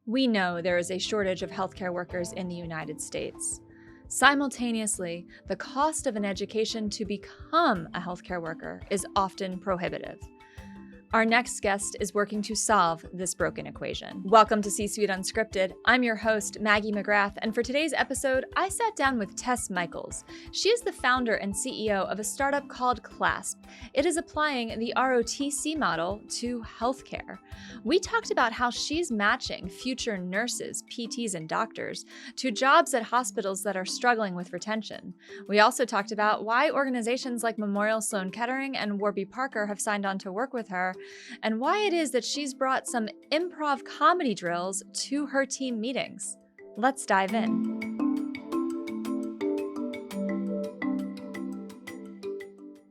We know there is a shortage of healthcare workers in the United States. Simultaneously, the cost of an education to become a healthcare worker is often prohibitive. Our next guest is working to solve this broken equation. Welcome to C-Suite Unscripted. I'm your host, Maggie McGrath, and for today's episode, I sat down with Tess Michaels. She is the founder and CEO of a startup called Clasp. It is applying the ROTC model to healthcare. We talked about how she's matching future nurses, PTs, and doctors to jobs at hospitals that are struggling with retention. We also talked about why organizations like Memorial Sloan Kettering and Warby Parker have signed on to work with her, and why it is that she's brought some improv comedy drills to her team meetings. Let's dive in.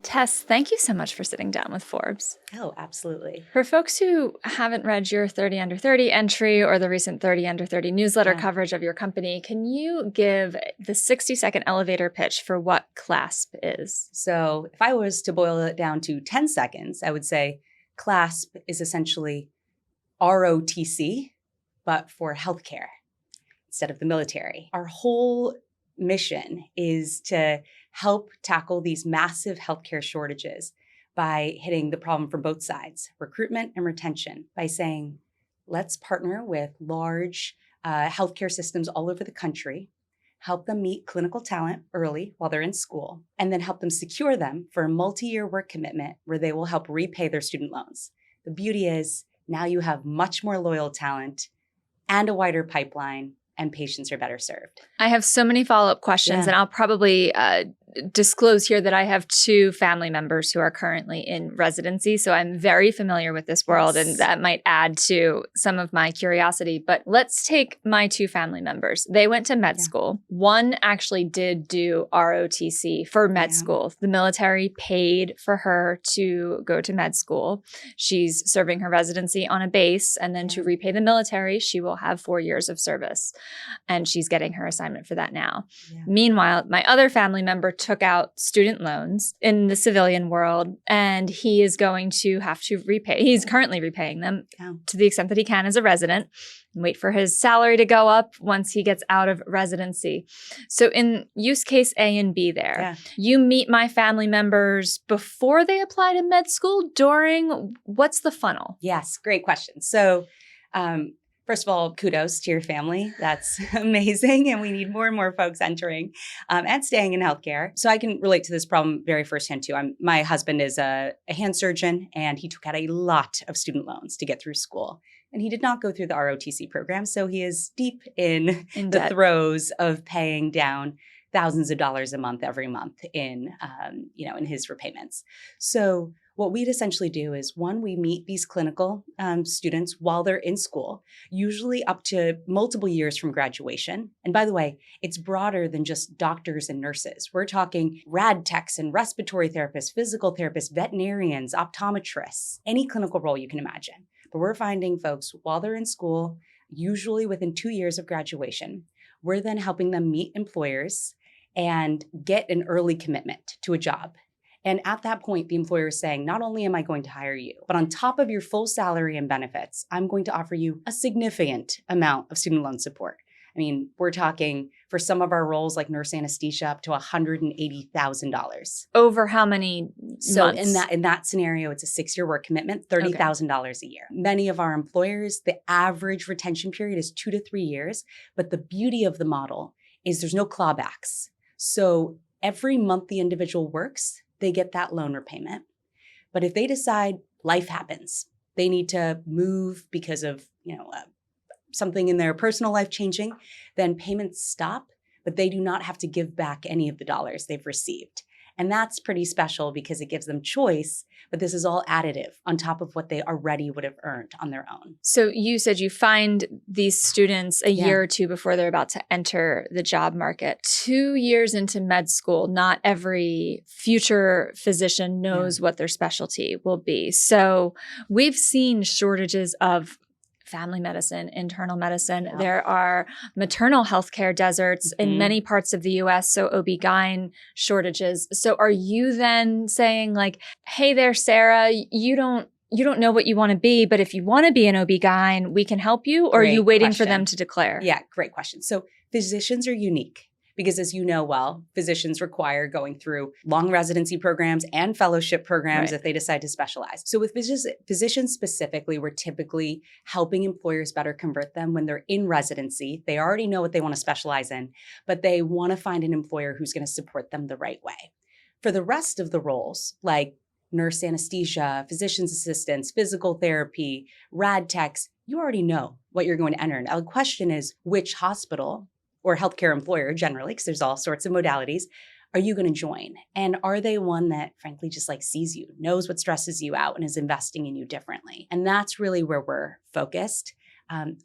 Tess, thank you so much for sitting down with Forbes. Oh, absolutely. For folks who haven't read your 30 Under 30 entry or the recent 30 Under 30 newsletter coverage of your company, can you give the 60-second elevator pitch for what Clasp is? So if I was to boil it down to 10 seconds, I would say Clasp is essentially ROTC, but for healthcare instead of the military. Our whole mission is to help tackle these massive healthcare shortages by hitting the problem from both sides, recruitment and retention, by saying, let's partner with large healthcare systems all over the country, help them meet clinical talent early while they're in school, and then help them secure them for a multi-year work commitment where they will help repay their student loans. The beauty is now you have much more loyal talent and a wider pipeline, and patients are better served. I have so many follow-up questions, and I'll probably disclose here that I have two family members who are currently in residency, so I'm very familiar with this world, and that might add to some of my curiosity. But let's take my two family members. They went to med school. One actually did do ROTC for med school. The military paid for her to go to med school. She's serving her residency on a base, and then to repay the military, she will have 4 years of service. And she's getting her assignment for that now. Meanwhile, my other family member took out student loans in the civilian world, and he is going to have to repay. He's currently repaying them to the extent that he can as a resident, and wait for his salary to go up once he gets out of residency. So in use case A and B there, you meet my family members before they apply to med school, during, what's the funnel? Yes, great question. So first of all, kudos to your family. That's amazing. And we need more and more folks entering and staying in healthcare. So I can relate to this problem very firsthand too. My husband is a hand surgeon, and he took out a lot of student loans to get through school. And he did not go through the ROTC program. So he is deep in the throes of paying down thousands of dollars a month every month in his repayments. So what we'd essentially do is, one, we meet these clinical students while they're in school, usually up to multiple years from graduation. And by the way, it's broader than just doctors and nurses. We're talking rad techs and respiratory therapists, physical therapists, veterinarians, optometrists, any clinical role you can imagine. But we're finding folks while they're in school, usually within 2 years of graduation. We're then helping them meet employers and get an early commitment to a job. And at that point, the employer is saying, not only am I going to hire you, but on top of your full salary and benefits, I'm going to offer you a significant amount of student loan support. I mean, we're talking for some of our roles like nurse anesthesia up to $180,000. Over how many months? So in that scenario, it's a 6-year work commitment, $30,000 a year. Many of our employers, the average retention period is 2 to 3 years. But the beauty of the model is there's no clawbacks. So every month the individual works, they get that loan repayment. But if they decide life happens, they need to move because of something in their personal life changing, then payments stop, but they do not have to give back any of the dollars they've received. And that's pretty special because it gives them choice, but this is all additive on top of what they already would have earned on their own. So you said you find these students a year or two before they're about to enter the job market. 2 years into med school, not every future physician knows what their specialty will be. So we've seen shortages of family medicine, internal medicine. Yeah. There are maternal healthcare deserts in many parts of the US, so OB-GYN shortages. So are you then saying like, hey there, Sarah, you don't you don't know what you want to be, but if you want to be an OB-GYN, we can help you? Or are you waiting for them to declare? Yeah, great question. So physicians are unique because, as you know well, physicians require going through long residency programs and fellowship programs if they decide to specialize. So with physicians specifically, we're typically helping employers better convert them when they're in residency. They already know what they want to specialize in, but they want to find an employer who's going to support them the right way. For the rest of the roles, like nurse anesthesia, physician's assistants, physical therapy, rad techs, you already know what you're going to enter. Now, the question is, which hospital or healthcare employer generally, because there's all sorts of modalities, are you going to join? And are they one that frankly just like sees you, knows what stresses you out, and is investing in you differently? And that's really where we're focused.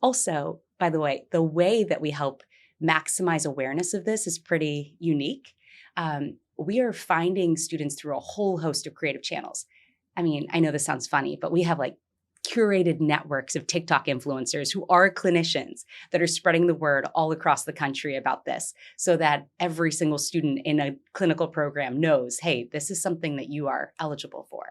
Also, by the way that we help maximize awareness of this is pretty unique. We are finding students through a whole host of creative channels. I mean, I know this sounds funny, but we have like curated networks of TikTok influencers who are clinicians that are spreading the word all across the country about this so that every single student in a clinical program knows, hey, this is something that you are eligible for.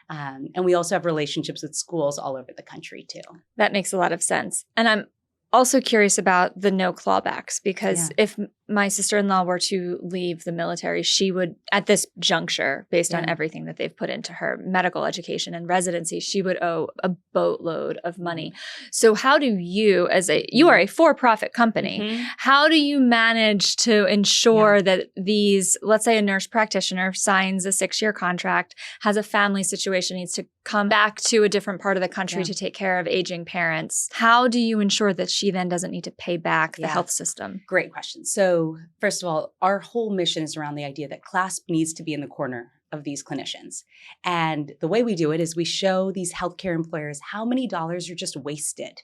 And we also have relationships with schools all over the country too. That makes a lot of sense. And I'm also curious about the no clawbacks, because if my sister-in-law were to leave the military, she would, at this juncture, based on everything that they've put into her medical education and residency, she would owe a boatload of money. So how do you, you are a for-profit company, how do you manage to ensure that these, let's say a nurse practitioner signs a 6-year contract, has a family situation, needs to come back to a different part of the country to take care of aging parents. How do you ensure that she then doesn't need to pay back the health system? Great question. So first of all, our whole mission is around the idea that Clasp needs to be in the corner of these clinicians. And the way we do it is we show these healthcare employers how many dollars are just wasted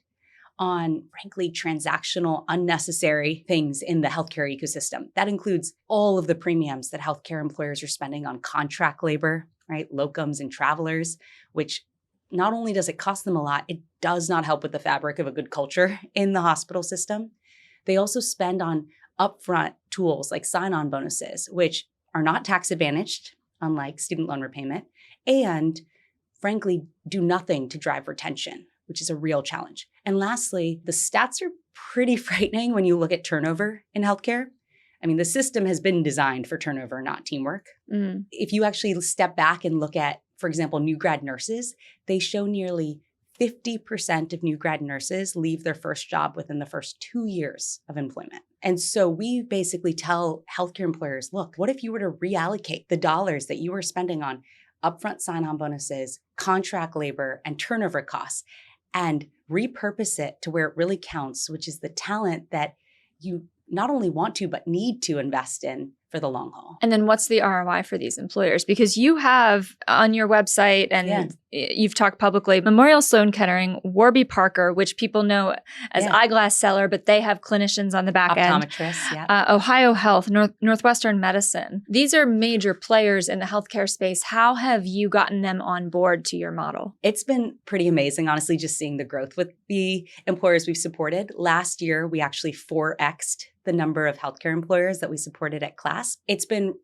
on, frankly, transactional, unnecessary things in the healthcare ecosystem. That includes all of the premiums that healthcare employers are spending on contract labor, right? Locums and travelers, which not only does it cost them a lot, it does not help with the fabric of a good culture in the hospital system. They also spend on upfront tools like sign-on bonuses, which are not tax advantaged, unlike student loan repayment, and frankly, do nothing to drive retention, which is a real challenge. And lastly, the stats are pretty frightening when you look at turnover in healthcare. I mean, the system has been designed for turnover, not teamwork. If you actually step back and look at, for example, new grad nurses, they show nearly 50% of new grad nurses leave their first job within the first 2 years of employment. And so we basically tell healthcare employers, look, what if you were to reallocate the dollars that you were spending on upfront sign-on bonuses, contract labor, and turnover costs, and repurpose it to where it really counts, which is the talent that you not only want to, but need to invest in for the long haul. And then what's the ROI for these employers? Because you have on your website, and you've talked publicly, Memorial Sloan Kettering, Warby Parker, which people know as eyeglass seller, but they have clinicians on the back end. Optometrists, Ohio Health, Northwestern Medicine. These are major players in the healthcare space. How have you gotten them on board to your model? It's been pretty amazing, honestly, just seeing the growth with the employers we've supported. Last year, we actually 4x'd the number of healthcare employers that we supported at Clasp. It's been,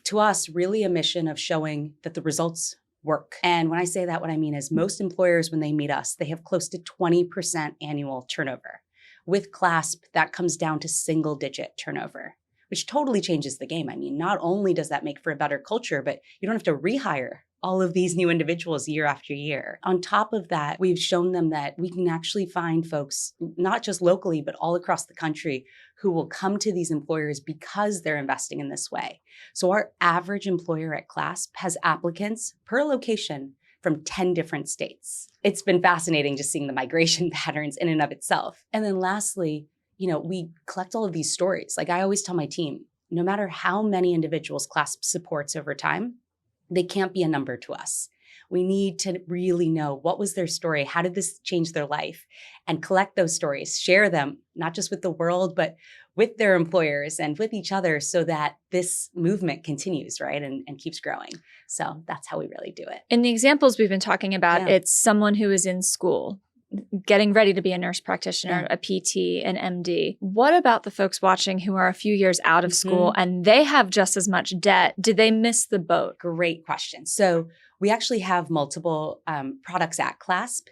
to us, really a mission of showing that the results work. And when I say that, what I mean is most employers, when they meet us, they have close to 20% annual turnover. With Clasp, that comes down to single-digit turnover, which totally changes the game. I mean, not only does that make for a better culture, but you don't have to rehire all of these new individuals year after year. On top of that, we've shown them that we can actually find folks, not just locally, but all across the country, who will come to these employers because they're investing in this way. So our average employer at Clasp has applicants per location from 10 different states. It's been fascinating just seeing the migration patterns in and of itself. And then lastly, we collect all of these stories. Like I always tell my team, no matter how many individuals Clasp supports over time, they can't be a number to us. We need to really know what was their story, how did this change their life, and collect those stories, share them, not just with the world, but with their employers and with each other so that this movement continues, right, and keeps growing. So that's how we really do it. In the examples we've been talking about, it's someone who is in school, getting ready to be a nurse practitioner, a PT, an MD. What about the folks watching who are a few years out of school and they have just as much debt? Did they miss the boat? Great question. So we actually have multiple products at Clasp.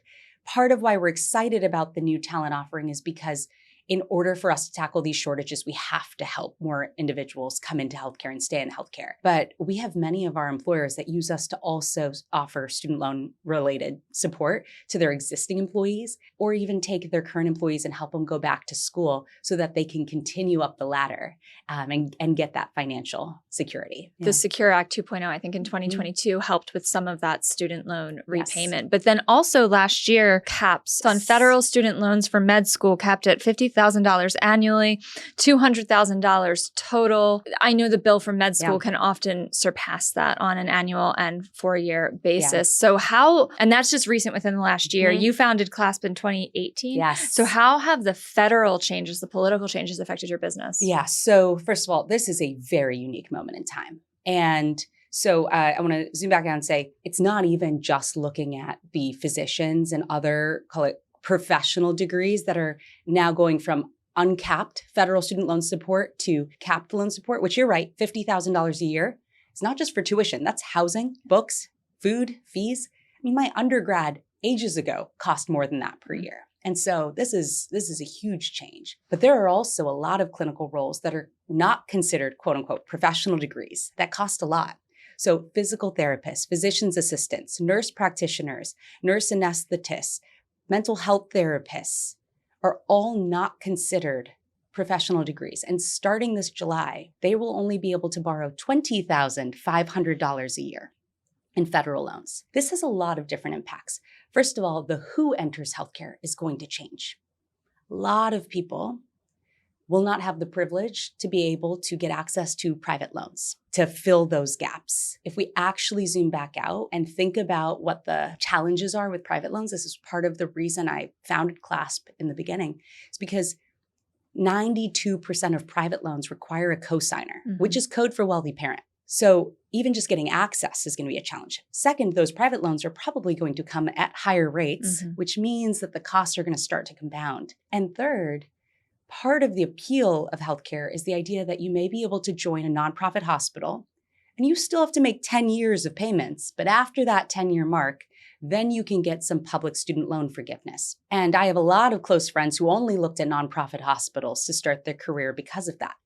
Part of why we're excited about the new talent offering is because in order for us to tackle these shortages, we have to help more individuals come into healthcare and stay in healthcare. But we have many of our employers that use us to also offer student loan related support to their existing employees, or even take their current employees and help them go back to school so that they can continue up the ladder and get that financial security. The Secure Act 2.0, I think in 2022, helped with some of that student loan repayment. But then also last year, caps on federal student loans for med school capped at $50,000 annually, $200,000 total. I know the bill for med school can often surpass that on an annual and 4-year basis. So how, and that's just recent within the last year. You founded Clasp in 2018. Yes. So how have the federal changes, the political changes affected your business? Yeah. So first of all, this is a very unique moment in time. And so I want to zoom back out and say, it's not even just looking at the physicians and other, call it professional degrees that are now going from uncapped federal student loan support to capped loan support, which you're right, $50,000 a year. It's not just for tuition. That's housing, books, food, fees. I mean, my undergrad ages ago cost more than that per year. And so this is a huge change. But there are also a lot of clinical roles that are not considered, quote unquote, professional degrees that cost a lot. So physical therapists, physician's assistants, nurse practitioners, nurse anesthetists, mental health therapists are all not considered professional degrees. And starting this July, they will only be able to borrow $20,500 a year in federal loans. This has a lot of different impacts. First of all, the who enters healthcare is going to change. A lot of people will not have the privilege to be able to get access to private loans to fill those gaps. If we actually zoom back out and think about what the challenges are with private loans, this is part of the reason I founded Clasp in the beginning. It's because 92% of private loans require a cosigner, which is code for wealthy parent. So even just getting access is going to be a challenge. Second, those private loans are probably going to come at higher rates, which means that the costs are going to start to compound. And third, part of the appeal of healthcare is the idea that you may be able to join a nonprofit hospital and you still have to make 10 years of payments. But after that 10-year mark, then you can get some public student loan forgiveness. And I have a lot of close friends who only looked at nonprofit hospitals to start their career because of that.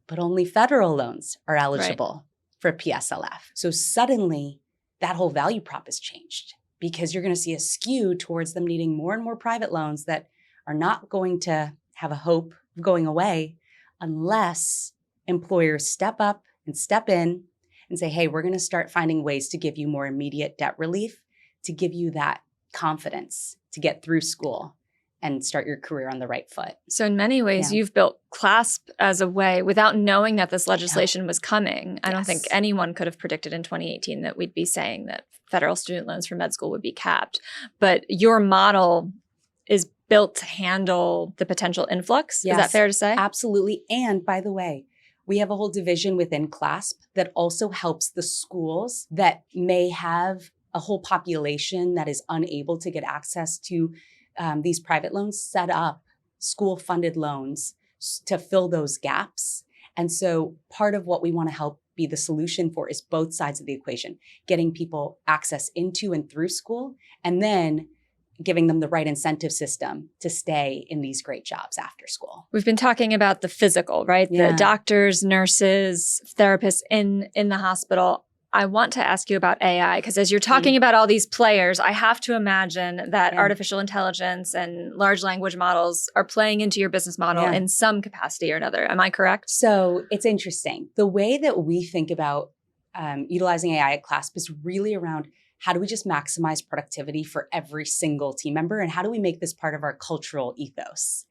But only federal loans are eligible for PSLF. So suddenly that whole value prop has changed because you're going to see a skew towards them needing more and more private loans that are not going to have a hope of going away unless employers step up and step in and say, hey, we're going to start finding ways to give you more immediate debt relief, to give you that confidence to get through school and start your career on the right foot. So in many ways, you've built Clasp as a way, without knowing that this legislation was coming. I don't think anyone could have predicted in 2018 that we'd be saying that federal student loans for med school would be capped. But your model is built to handle the potential influx. Is that fair to say? Absolutely. And by the way, we have a whole division within Clasp that also helps the schools that may have a whole population that is unable to get access to these private loans, set up school-funded loans to fill those gaps. And so part of what we want to help be the solution for is both sides of the equation, getting people access into and through school, and then giving them the right incentive system to stay in these great jobs after school. We've been talking about the physical, right? The doctors, nurses, therapists in the hospital. I want to ask you about AI, because as you're talking about all these players, I have to imagine that artificial intelligence and large language models are playing into your business model in some capacity or another. Am I correct? So it's interesting. The way that we think about utilizing AI at Clasp is really around how do we just maximize productivity for every single team member, and how do we make this part of our cultural ethos?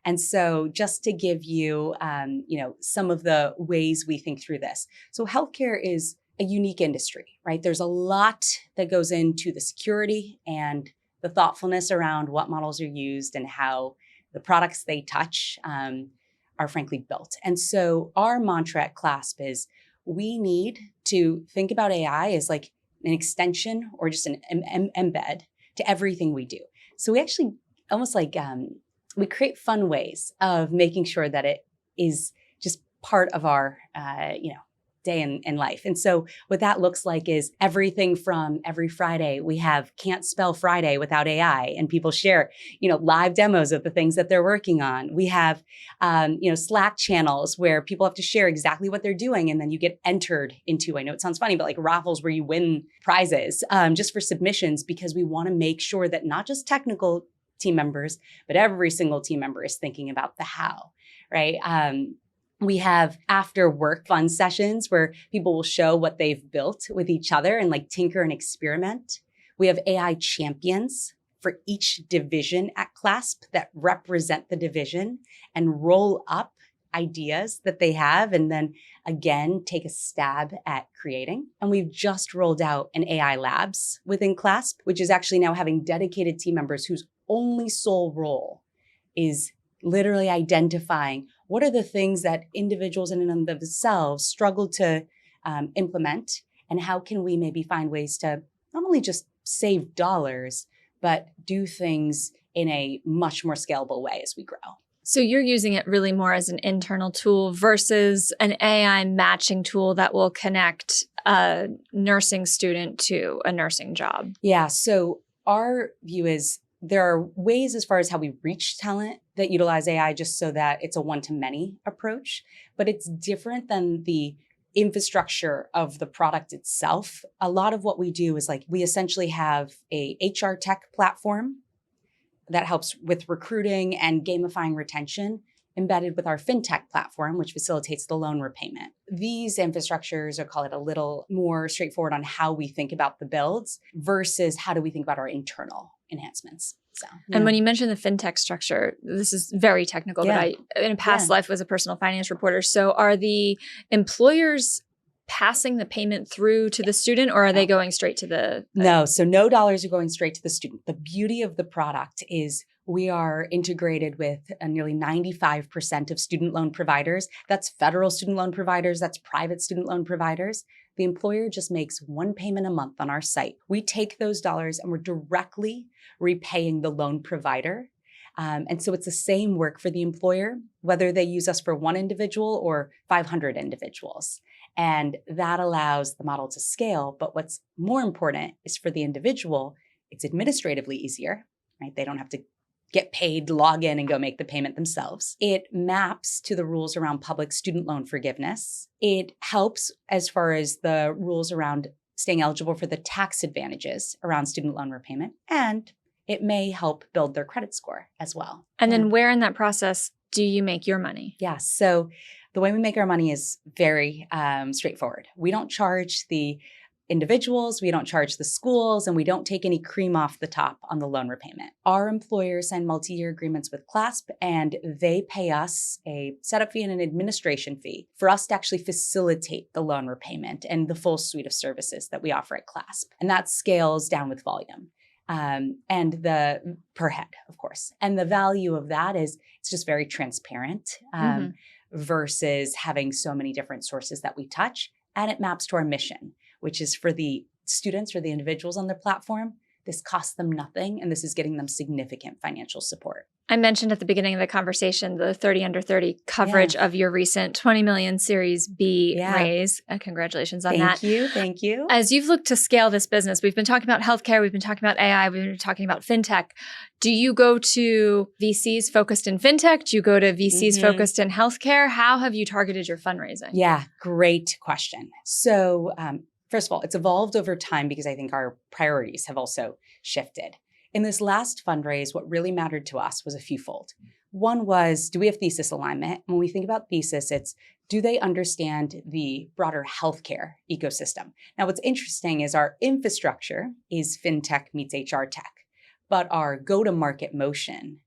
And so just to give you, some of the ways we think through this. So healthcare is a unique industry, right? There's a lot that goes into the security and the thoughtfulness around what models are used and how the products they touch are frankly built. And so our mantra at Clasp is we need to think about AI as like an extension or just an embed to everything we do. So we actually almost like we create fun ways of making sure that it is just part of our day in life. And so what that looks like is everything from every Friday, we have Can't Spell Friday without AI, and people share, live demos of the things that they're working on. We have, Slack channels where people have to share exactly what they're doing. And then you get entered into, I know it sounds funny, but like raffles where you win prizes just for submissions, because we want to make sure that not just technical team members, but every single team member is thinking about the how, right? We have after work fun sessions where people will show what they've built with each other and like tinker and experiment. We have AI champions for each division at Clasp that represent the division and roll up ideas that they have and then again take a stab at creating. And we've just rolled out an AI labs within Clasp, which is actually now having dedicated team members whose only sole role is literally identifying what are the things that individuals in and of themselves struggle to implement, and how can we maybe find ways to not only just save dollars, but do things in a much more scalable way as we grow. So you're using it really more as an internal tool versus an AI matching tool that will connect a nursing student to a nursing job. Yeah, so our view is there are ways as far as how we reach talent that utilize AI just so that it's a one-to-many approach, but it's different than the infrastructure of the product itself. A lot of what we do is like we essentially have a HR tech platform that helps with recruiting and gamifying retention embedded with our fintech platform, which facilitates the loan repayment. These infrastructures are, call it, a little more straightforward on how we think about the builds versus how do we think about our internal enhancements. So, And when you mention the fintech structure, this is very technical, but I, in a past life, was a personal finance reporter. So are the employers passing the payment through to the student, or are they going straight to the? No, so no dollars are going straight to the student. The beauty of the product is we are integrated with nearly 95% of student loan providers. That's federal student loan providers, that's private student loan providers. The employer just makes one payment a month on our site. We take those dollars and we're directly repaying the loan provider. And so it's the same work for the employer, whether they use us for one individual or 500 individuals. And that allows the model to scale. But what's more important is for the individual, it's administratively easier, right? They don't have to get paid, log in and go make the payment themselves. It maps to the rules around public student loan forgiveness. It helps as far as the rules around staying eligible for the tax advantages around student loan repayment. And it may help build their credit score as well. And then where in that process do you make your money? Yeah, so the way we make our money is very straightforward. We don't charge the individuals, we don't charge the schools, and we don't take any cream off the top on the loan repayment. Our employers sign multi-year agreements with Clasp, and they pay us a setup fee and an administration fee for us to actually facilitate the loan repayment and the full suite of services that we offer at Clasp. And that scales down with volume. And the per head, of course. And the value of that is it's just very transparent versus having so many different sources that we touch. And it maps to our mission, which is for the students or the individuals on the platform. This costs them nothing, and this is getting them significant financial support. I mentioned at the beginning of the conversation the 30 under 30 coverage of your recent 20 million Series B raise. Congratulations on that. Thank you. As you've looked to scale this business, we've been talking about healthcare, we've been talking about AI, we've been talking about fintech. Do you go to VCs focused in fintech? Do you go to VCs focused in healthcare? How have you targeted your fundraising? Yeah, great question. So first of all, it's evolved over time because I think our priorities have also shifted. In this last fundraise, what really mattered to us was a fewfold. One was, do we have thesis alignment? When we think about thesis, it's, do they understand the broader healthcare ecosystem? Now, what's interesting is our infrastructure is fintech meets HR tech, but our go-to-market motion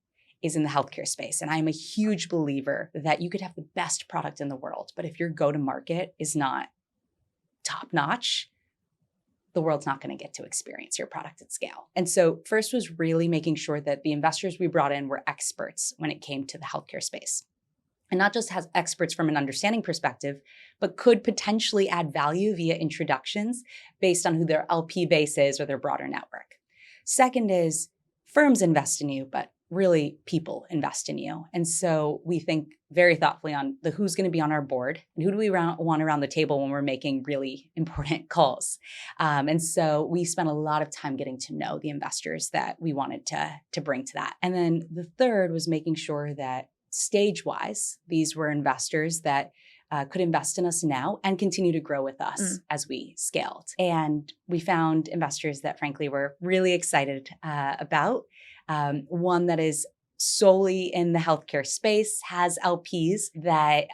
is in the healthcare space. And I'm a huge believer that you could have the best product in the world, but if your go-to-market is not top-notch, the world's not going to get to experience your product at scale. And so first was really making sure that the investors we brought in were experts when it came to the healthcare space. And not just has experts from an understanding perspective, but could potentially add value via introductions based on who their LP base is or their broader network. Second is firms invest in you, but really people invest in you. And so we think very thoughtfully on the who's going to be on our board and who do we want around the table when we're making really important calls. And so we spent a lot of time getting to know the investors that we wanted to bring to that. And then the third was making sure that stage-wise, these were investors that could invest in us now and continue to grow with us as we scaled. And we found investors that frankly we're really excited about. One that is solely in the healthcare space, has LPs that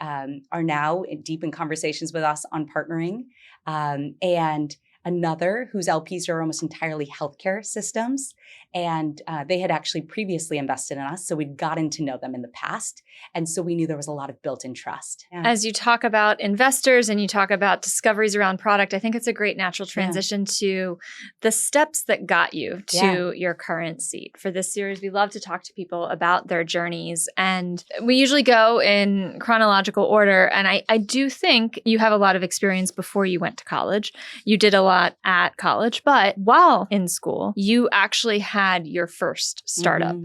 are now deep in conversations with us on partnering, and another whose LPs are almost entirely healthcare systems. And they had actually previously invested in us. So we'd gotten to know them in the past. And so we knew there was a lot of built-in trust. Yeah. As you talk about investors and you talk about discoveries around product, I think it's a great natural transition to the steps that got you to your current seat. For this series, we love to talk to people about their journeys. And we usually go in chronological order. And I do think you have a lot of experience before you went to college. You did a lot at college, but while in school, you actually had your first startup.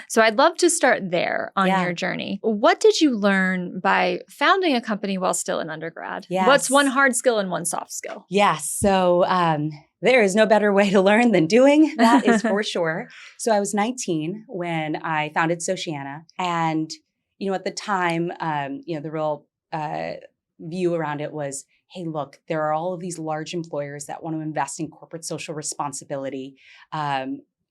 So I'd love to start there on your journey. What did you learn by founding a company while still in undergrad? Yes. What's one hard skill and one soft skill? Yes. So there is no better way to learn than doing. That is for sure. So I was 19 when I founded Sociana. And, at the time, the real view around it was, hey, look, there are all of these large employers that want to invest in corporate social responsibility.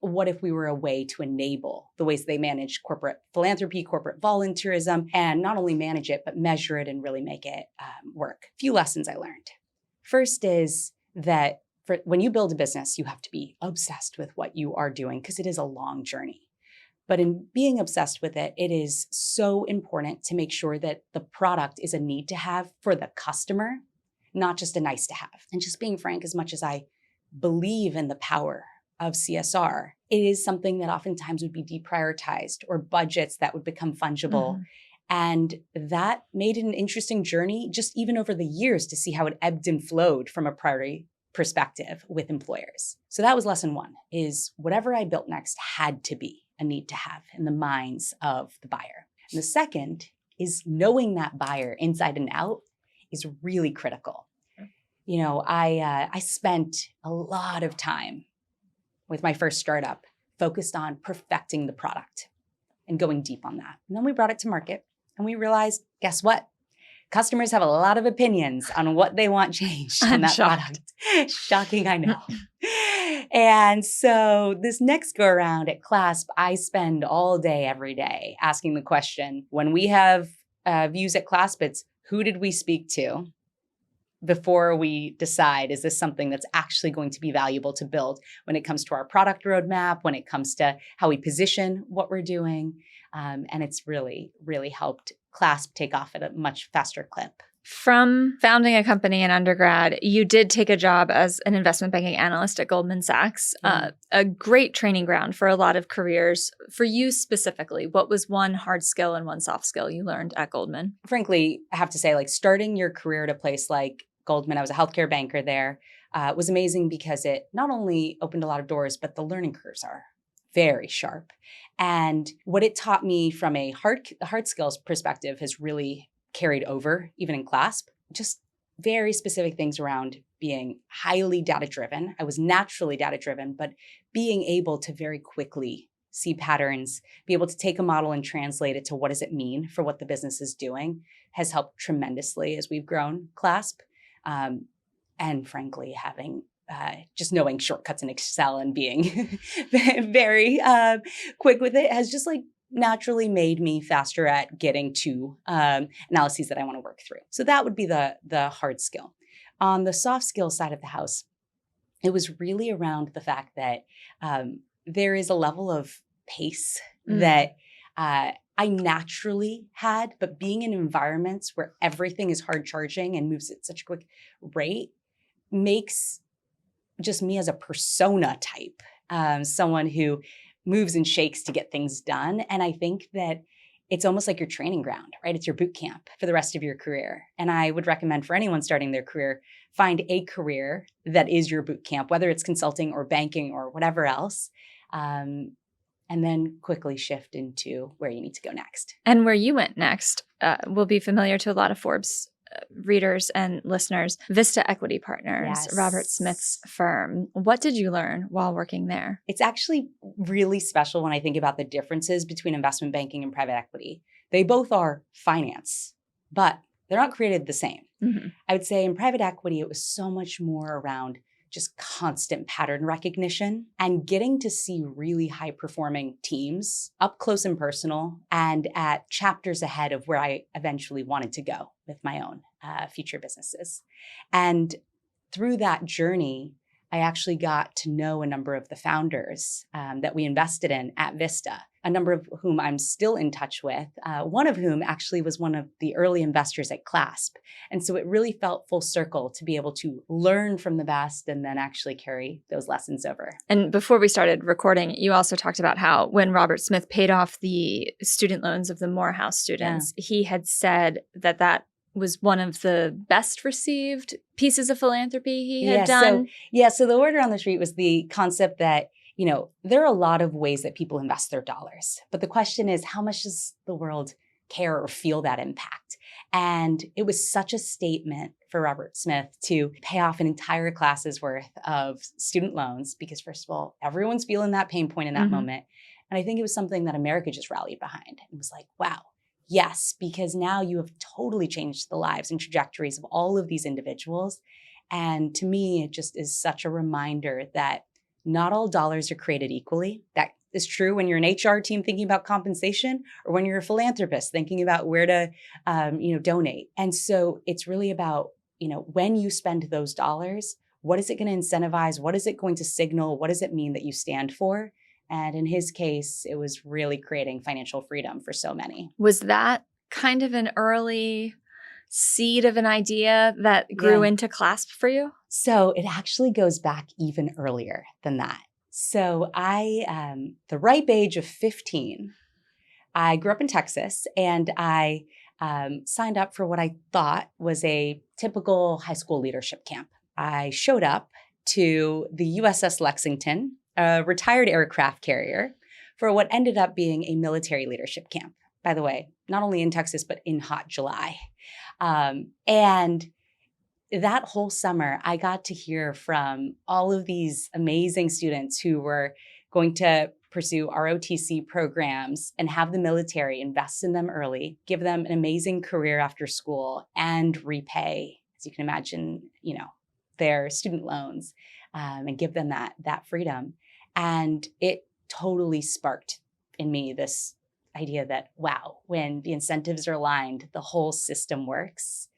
What if we were a way to enable the ways they manage corporate philanthropy, corporate volunteerism, and not only manage it, but measure it and really make it work? A few lessons I learned. First is that when you build a business, you have to be obsessed with what you are doing because it is a long journey. But in being obsessed with it, it is so important to make sure that the product is a need to have for the customer, not just a nice to have. And just being frank, as much as I believe in the power of CSR, it is something that oftentimes would be deprioritized or budgets that would become fungible. And that made it an interesting journey, just even over the years, to see how it ebbed and flowed from a priority perspective with employers. So that was lesson one, is whatever I built next had to be a need to have in the minds of the buyer. And the second is knowing that buyer inside and out is really critical. I spent a lot of time with my first startup focused on perfecting the product and going deep on that. And then we brought it to market and we realized, guess what? Customers have a lot of opinions on what they want changed in that product. Shocking, I know. And so this next go around at Clasp, I spend all day, every day asking the question, when we have views at Clasp, it's who did we speak to before we decide, is this something that's actually going to be valuable to build when it comes to our product roadmap, when it comes to how we position what we're doing. And it's really, really helped Clasp take off at a much faster clip. From founding a company in undergrad, you did take a job as an investment banking analyst at Goldman Sachs, a great training ground for a lot of careers. For you specifically, what was one hard skill and one soft skill you learned at Goldman? Frankly, I have to say, starting your career at a place like Goldman, I was a healthcare banker there, was amazing because it not only opened a lot of doors, but the learning curves are very sharp. And what it taught me from a hard skills perspective has really carried over, even in Clasp, just very specific things around being highly data-driven. I was naturally data-driven, but being able to very quickly see patterns, be able to take a model and translate it to what does it mean for what the business is doing has helped tremendously as we've grown Clasp. And frankly, having just knowing shortcuts in Excel and being very quick with it has just naturally made me faster at getting to analyses that I want to work through. So that would be the hard skill. On the soft skill side of the house, it was really around the fact that there is a level of pace that I naturally had, but being in environments where everything is hard charging and moves at such a quick rate makes just me as a persona type, someone who moves and shakes to get things done. And I think that it's almost like your training ground, right? It's your boot camp for the rest of your career. And I would recommend for anyone starting their career, find a career that is your boot camp, whether it's consulting or banking or whatever else. and then quickly shift into where you need to go next. And where you went next will be familiar to a lot of Forbes readers and listeners. Vista Equity Partners, Yes. Robert Smith's firm. What did you learn while working there? It's actually really special when I think about the differences between investment banking and private equity. They both are finance, but they're not created the same. Mm-hmm. I would say in private equity, it was so much more around just constant pattern recognition and getting to see really high performing teams up close and personal and at chapters ahead of where I eventually wanted to go with my own future businesses. And through that journey, I actually got to know a number of the founders that we invested in at Vista, a number of whom I'm still in touch with, one of whom actually was one of the early investors at Clasp. And so it really felt full circle to be able to learn from the best and then actually carry those lessons over. And before we started recording, you also talked about how when Robert Smith paid off the student loans of the Morehouse students, he had said that was one of the best received pieces of philanthropy he had done. So the word around the street was the concept that, there are a lot of ways that people invest their dollars. But the question is, how much does the world care or feel that impact? And it was such a statement for Robert Smith to pay off an entire class's worth of student loans because, first of all, everyone's feeling that pain point in that moment. And I think it was something that America just rallied behind. It was like, wow. Yes, because now you have totally changed the lives and trajectories of all of these individuals. And to me, it just is such a reminder that not all dollars are created equally. That is true when you're an HR team thinking about compensation or when you're a philanthropist thinking about where to donate. And so it's really about, when you spend those dollars, what is it going to incentivize? What is it going to signal? What does it mean that you stand for? And in his case, it was really creating financial freedom for so many. Was that kind of an early seed of an idea that grew into Clasp for you? So it actually goes back even earlier than that. So I, the ripe age of 15, I grew up in Texas and I signed up for what I thought was a typical high school leadership camp. I showed up to the USS Lexington, a retired aircraft carrier, for what ended up being a military leadership camp. By the way, not only in Texas, but in hot July. And that whole summer, I got to hear from all of these amazing students who were going to pursue ROTC programs and have the military invest in them early, give them an amazing career after school, and repay, as you can imagine, their student loans, and give them that freedom. And it totally sparked in me this idea that, wow, when the incentives are aligned, the whole system works.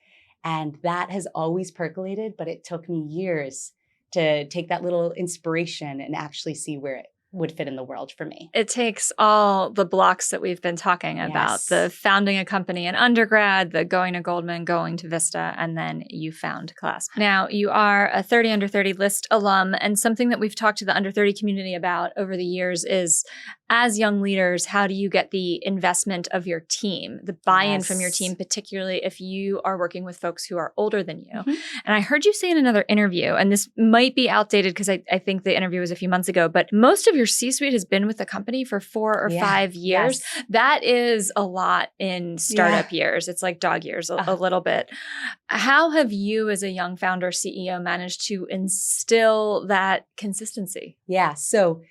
And that has always percolated, but it took me years to take that little inspiration and actually see where it would fit in the world for me. It takes all the blocks that we've been talking about, the founding a company in undergrad, the going to Goldman, going to Vista, and then you found Clasp. Now, you are a 30 under 30 list alum, and something that we've talked to the under 30 community about over the years is, as young leaders, how do you get the investment of your team, the buy-in from your team, particularly if you are working with folks who are older than you? And I heard you say in another interview, and this might be outdated because I think the interview was a few months ago, but most of your C-suite has been with the company for 4 or 5 years. That is a lot in startup years. It's like dog years a little bit. How have you as a young founder CEO managed to instill that consistency? Yeah, so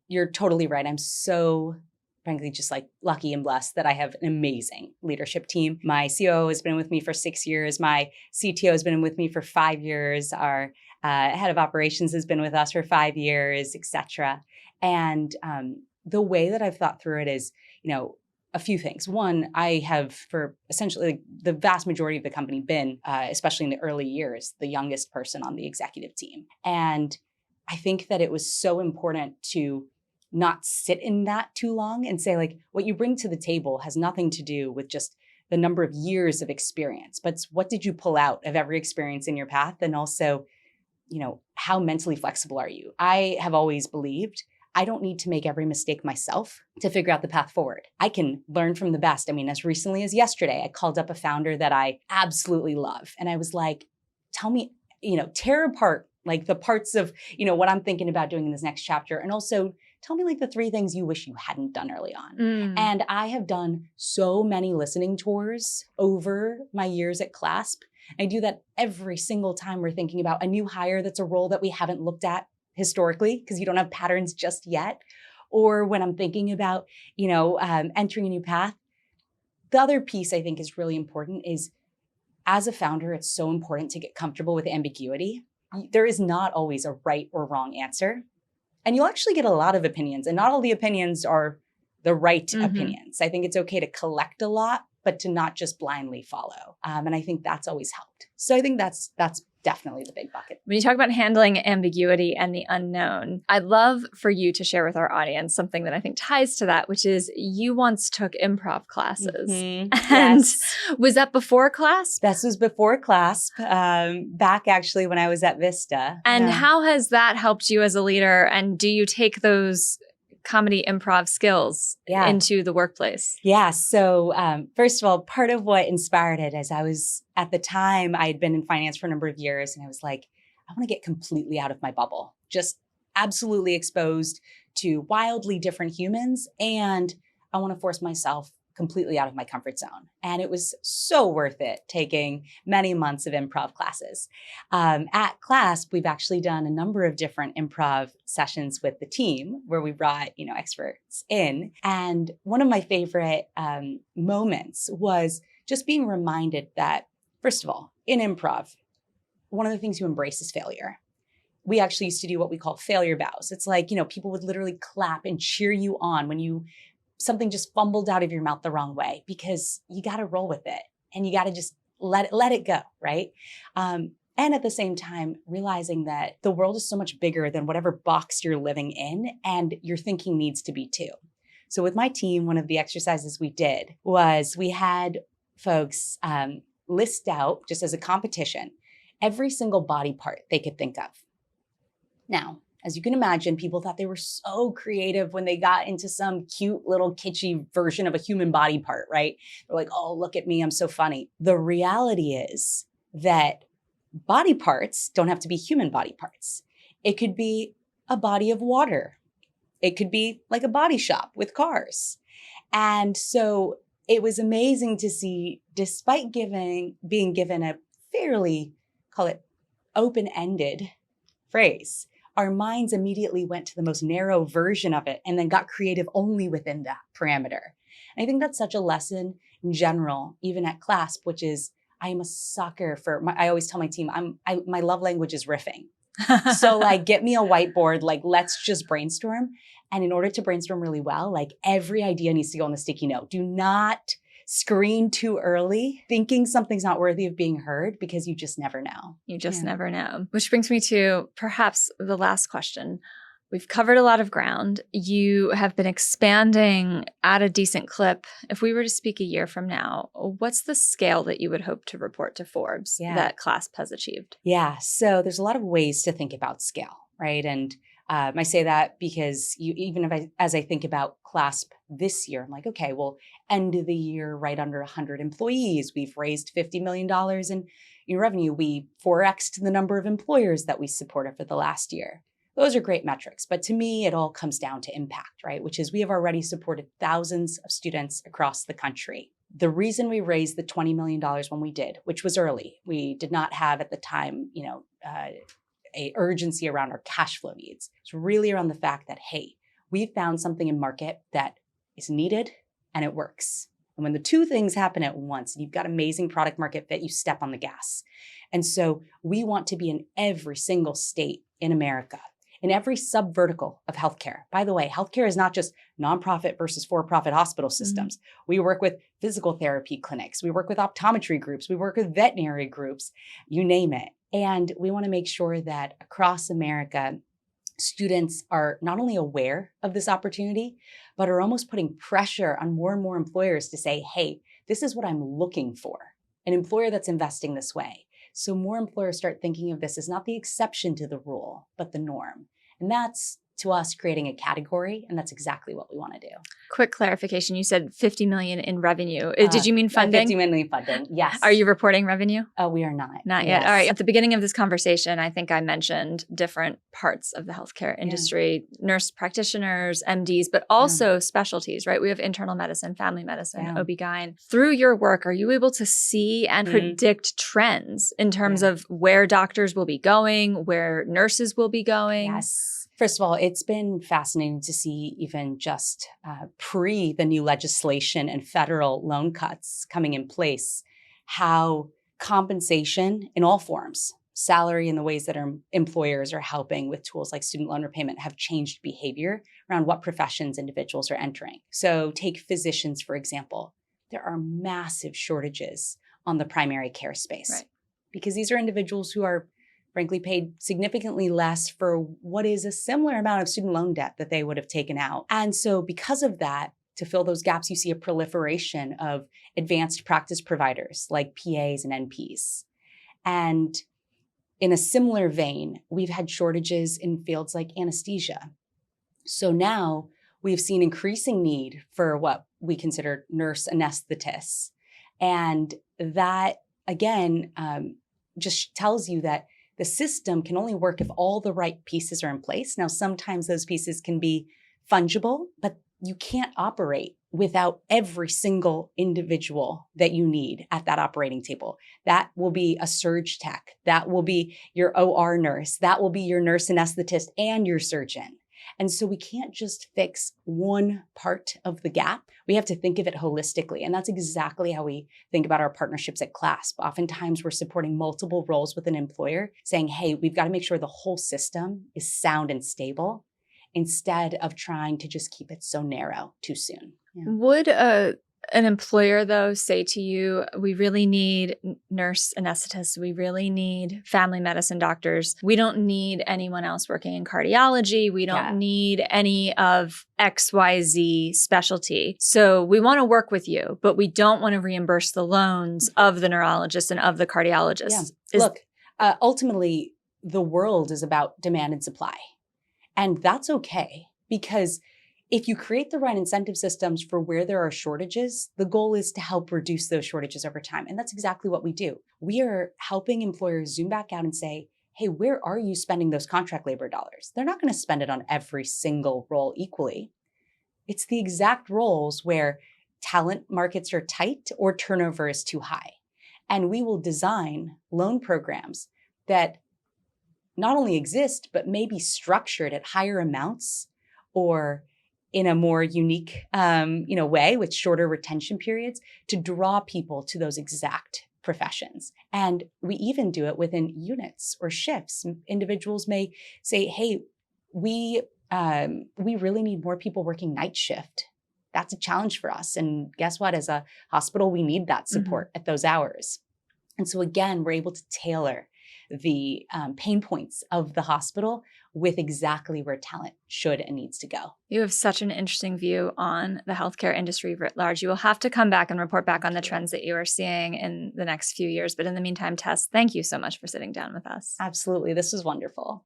you're totally right. I'm so, frankly, just like lucky and blessed that I have an amazing leadership team. My COO has been with me for 6 years. My CTO has been with me for 5 years. Our head of operations has been with us for 5 years, et cetera. And the way that I've thought through it is, a few things. One, I have, for essentially the vast majority of the company, been, especially in the early years, the youngest person on the executive team. And I think that it was so important to not sit in that too long and say, like, what you bring to the table has nothing to do with just the number of years of experience, but it's what did you pull out of every experience in your path? And also, how mentally flexible are you? I have always believed I don't need to make every mistake myself to figure out the path forward. I can learn from the best. I mean, as recently as yesterday, I called up a founder that I absolutely love. And I was like, tell me, tear apart like the parts of, what I'm thinking about doing in this next chapter. And also tell me like the 3 things you wish you hadn't done early on. And I have done so many listening tours over my years at Clasp. I do that every single time we're thinking about a new hire that's a role that we haven't looked at historically because you don't have patterns just yet. Or when I'm thinking about, entering a new path. The other piece I think is really important is as a founder, it's so important to get comfortable with ambiguity. There is not always a right or wrong answer. And you'll actually get a lot of opinions, and not all the opinions are the right opinions. I think it's okay to collect a lot, but to not just blindly follow. And I think that's always helped. So I think that's definitely the big bucket. When you talk about handling ambiguity and the unknown, I'd love for you to share with our audience something that I think ties to that, which is you once took improv classes. And was that before Clasp? This was before Clasp, back actually when I was at Vista. And how has that helped you as a leader? And do you take those comedy improv skills into the workplace? Yeah. So first of all, part of what inspired it is at the time, I had been in finance for a number of years, and I was like, I want to get completely out of my bubble, just absolutely exposed to wildly different humans. And I want to force myself completely out of my comfort zone. And it was so worth it taking many months of improv classes. At Clasp, we've actually done a number of different improv sessions with the team where we brought, experts in. And one of my favorite moments was just being reminded that, first of all, in improv, one of the things you embrace is failure. We actually used to do what we call failure bows. It's like, people would literally clap and cheer you on when something just fumbled out of your mouth the wrong way, because you got to roll with it and you got to just let it go, right? And at the same time, realizing that the world is so much bigger than whatever box you're living in, and your thinking needs to be too. So with my team, one of the exercises we did was we had folks list out, just as a competition, every single body part they could think of. Now, as you can imagine, people thought they were so creative when they got into some cute little kitschy version of a human body part, right? They're like, oh, look at me, I'm so funny. The reality is that body parts don't have to be human body parts. It could be a body of water. It could be like a body shop with cars. And so it was amazing to see, despite being given a fairly, call it open-ended phrase, our minds immediately went to the most narrow version of it and then got creative only within that parameter. And I think that's such a lesson in general, even at Clasp, which is I am a sucker for, I always tell my team, my love language is riffing. So like, get me a whiteboard, like, let's just brainstorm. And in order to brainstorm really well, like every idea needs to go on the sticky note. Do not screen too early, thinking something's not worthy of being heard, because you just never know. You just never know. Which brings me to perhaps the last question. We've covered a lot of ground. You have been expanding at a decent clip. If we were to speak a year from now, what's the scale that you would hope to report to Forbes that Clasp has achieved? Yeah. So there's a lot of ways to think about scale, right? And I say that because as I think about Clasp this year, I'm like, okay, well, end of the year, right under 100 employees. We've raised $50 million in revenue. We 4x'd the number of employers that we supported for the last year. Those are great metrics. But to me, it all comes down to impact, right? Which is we have already supported thousands of students across the country. The reason we raised the $20 million when we did, which was early, we did not have at the time, a urgency around our cash flow needs. It's really around the fact that, hey, we found something in market that is needed and it works. And when the two things happen at once, and you've got amazing product market fit, you step on the gas. And so we want to be in every single state in America, in every subvertical of healthcare. By the way, healthcare is not just nonprofit versus for-profit hospital systems. We work with physical therapy clinics. We work with optometry groups. We work with veterinary groups, you name it. And we want to make sure that across America, students are not only aware of this opportunity, but are almost putting pressure on more and more employers to say, hey, this is what I'm looking for, an employer that's investing this way. So more employers start thinking of this as not the exception to the rule, but the norm. And that's to us creating a category, and that's exactly what we want to do. Quick clarification. You said 50 million in revenue. Did you mean funding? 50 million funding, yes. Are you reporting revenue? We are not. Not yet. All right. At the beginning of this conversation, I think I mentioned different parts of the healthcare industry, nurse practitioners, MDs, but also specialties, right? We have internal medicine, family medicine, OB-GYN. Through your work, are you able to see and predict trends in terms of where doctors will be going, where nurses will be going? Yes. First of all, it's been fascinating to see even just pre the new legislation and federal loan cuts coming in place, how compensation in all forms, salary and the ways that our employers are helping with tools like student loan repayment have changed behavior around what professions individuals are entering. So take physicians, for example. There are massive shortages on the primary care space because these are individuals who are frankly paid significantly less for what is a similar amount of student loan debt that they would have taken out. And so because of that, to fill those gaps, you see a proliferation of advanced practice providers like PAs and NPs. And in a similar vein, we've had shortages in fields like anesthesia. So now we've seen increasing need for what we consider nurse anesthetists. And that, again, just tells you that the system can only work if all the right pieces are in place. Now, sometimes those pieces can be fungible, but you can't operate without every single individual that you need at that operating table. That will be a surge tech. That will be your OR nurse. That will be your nurse anesthetist and your surgeon. And so we can't just fix one part of the gap. We have to think of it holistically. And that's exactly how we think about our partnerships at Clasp. Oftentimes we're supporting multiple roles with an employer saying, hey, we've got to make sure the whole system is sound and stable instead of trying to just keep it so narrow too soon. Yeah. Would an employer, though, say to you, we really need nurse anesthetists, we really need family medicine doctors, we don't need anyone else working in cardiology, we don't need any of XYZ specialty. So we want to work with you, but we don't want to reimburse the loans of the neurologist and of the cardiologist. Look, ultimately, the world is about demand and supply. And that's okay, because if you create the right incentive systems for where there are shortages, the goal is to help reduce those shortages over time. And that's exactly what we do. We are helping employers zoom back out and say, hey, where are you spending those contract labor dollars? They're not going to spend it on every single role equally. It's the exact roles where talent markets are tight or turnover is too high. And we will design loan programs that not only exist, but may be structured at higher amounts or in a more unique way with shorter retention periods to draw people to those exact professions. And we even do it within units or shifts. Individuals may say, hey, we really need more people working night shift. That's a challenge for us. And guess what? As a hospital, we need that support at those hours. And so again, we're able to tailor the pain points of the hospital with exactly where talent should and needs to go. You have such an interesting view on the healthcare industry writ large. You will have to come back and report back on the trends that you are seeing in the next few years. But in the meantime, Tess, thank you so much for sitting down with us. Absolutely. This was wonderful.